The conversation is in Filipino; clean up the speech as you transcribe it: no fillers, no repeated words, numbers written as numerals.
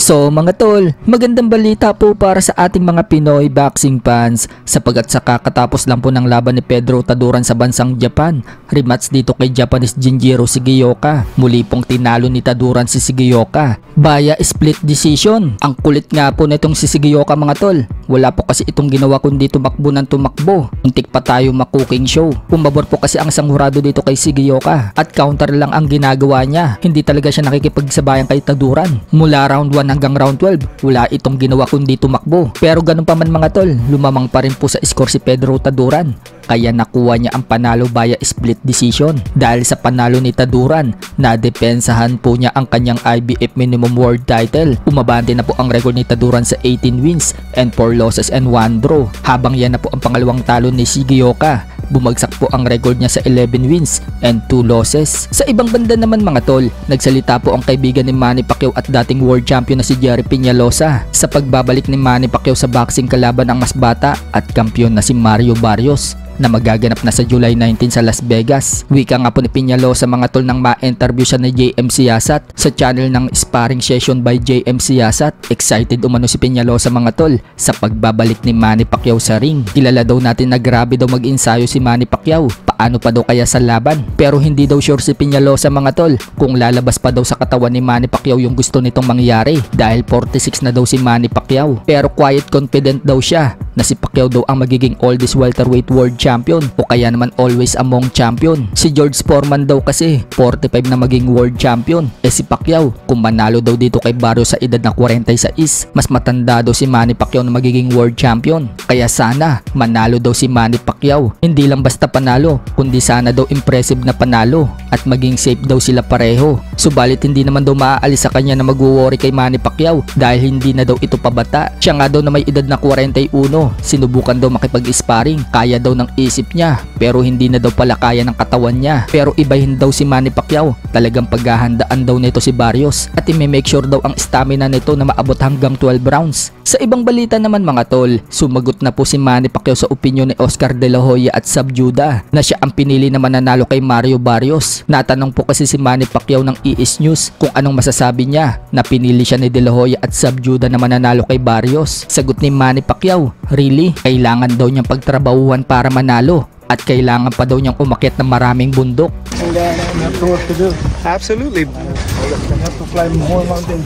So mga tol, magandang balita po para sa ating mga Pinoy boxing fans sapagkat sa kakatapos lang po ng laban ni Pedro Taduran sa bansang Japan, rematch dito kay Japanese Jinjiro Shigeoka. Muli pong tinalo ni Taduran si Shigeoka via split decision. Ang kulit nga po nitong si Shigeoka mga tol. Wala po kasi itong ginawa kundi tumakbo ng tumakbo. Untik pa tayo makuking show. Pumabor po kasi ang sanghurado dito kay Shigeoka at counter lang ang ginagawa niya. Hindi talaga siya nakikipagsabayan kay Taduran. Mula round 1 hanggang round 12, wala itong ginawa kundi tumakbo. Pero ganun pa man mga tol, lumamang pa rin po sa score si Pedro Taduran. Kaya nakuha niya ang panalo via split decision. Dahil sa panalo ni Taduran, nadepensahan po niya ang kanyang IBF Minimum World Title. Umabante na po ang record ni Taduran sa 18 wins and 4 losses and 1 draw. Habang yan na po ang pangalawang talo ni Shigeoka, bumagsak po ang record niya sa 11 wins and 2 losses. Sa ibang banda naman mga tol, nagsalita po ang kaibigan ni Manny Pacquiao at dating world champion na si Jerry Peñalosa sa pagbabalik ni Manny Pacquiao sa boxing kalaban ang mas bata at kampiyon na si Mario Barrios na magaganap na sa July 19 sa Las Vegas. Wika nga po ni Peñalosa mga tol nang ma-interview siya ni JM Siasat sa channel ng Sparring Session by JM Siasat. Excited umano si Peñalosa mga tol sa pagbabalik ni Manny Pacquiao sa ring. Kilala daw natin na grabe daw mag-ensayo si Manny Pacquiao. Paano pa daw kaya sa laban? Pero hindi daw sure si Peñalosa mga tol kung lalabas pa daw sa katawan ni Manny Pacquiao yung gusto nitong mangyari dahil 46 na daw si Manny Pacquiao. Pero quiet confident daw siya na si Pacquiao daw ang magiging oldest welterweight world champion o kaya naman always among champion. Si George Foreman daw kasi 45 na maging world champion. Si Pacquiao kung manalo daw dito kay Barrios sa edad na 46, mas matanda daw si Manny Pacquiao na magiging world champion. Kaya sana manalo daw si Manny Pacquiao. Hindi lang basta panalo, kundi sana daw impressive na panalo at maging safe daw sila pareho. Subalit hindi naman daw maaalis sa kanya na mag-worry kay Manny Pacquiao dahil hindi na daw ito pabata. Siya nga daw na may edad na 41, sinubukan daw makipag-sparring. Kaya daw ng isip niya pero hindi na daw pala kaya ng katawan niya. Pero ibahin daw si Manny Pacquiao. Talagang paghahandaan daw nito si Barrios at i-make sure daw ang stamina nito na maabot hanggang 12 rounds. Sa ibang balita naman mga tol, sumagot na po si Manny Pacquiao sa opinyon ni Oscar De La Hoya at Sab Judah na siya ang pinili na mananalo kay Mario Barrios. Natanong po kasi si Manny Pacquiao ng ES News kung anong masasabi niya na pinili siya ni De La Hoya at Sab Judah na mananalo kay Barrios. Sagot ni Manny Pacquiao, really? Kailangan daw niyang pagtrabahuhan para manalo at kailangan pa daw niyang umakyat ng maraming bundok. And have to work to do. Absolutely. I have to climb more mountains.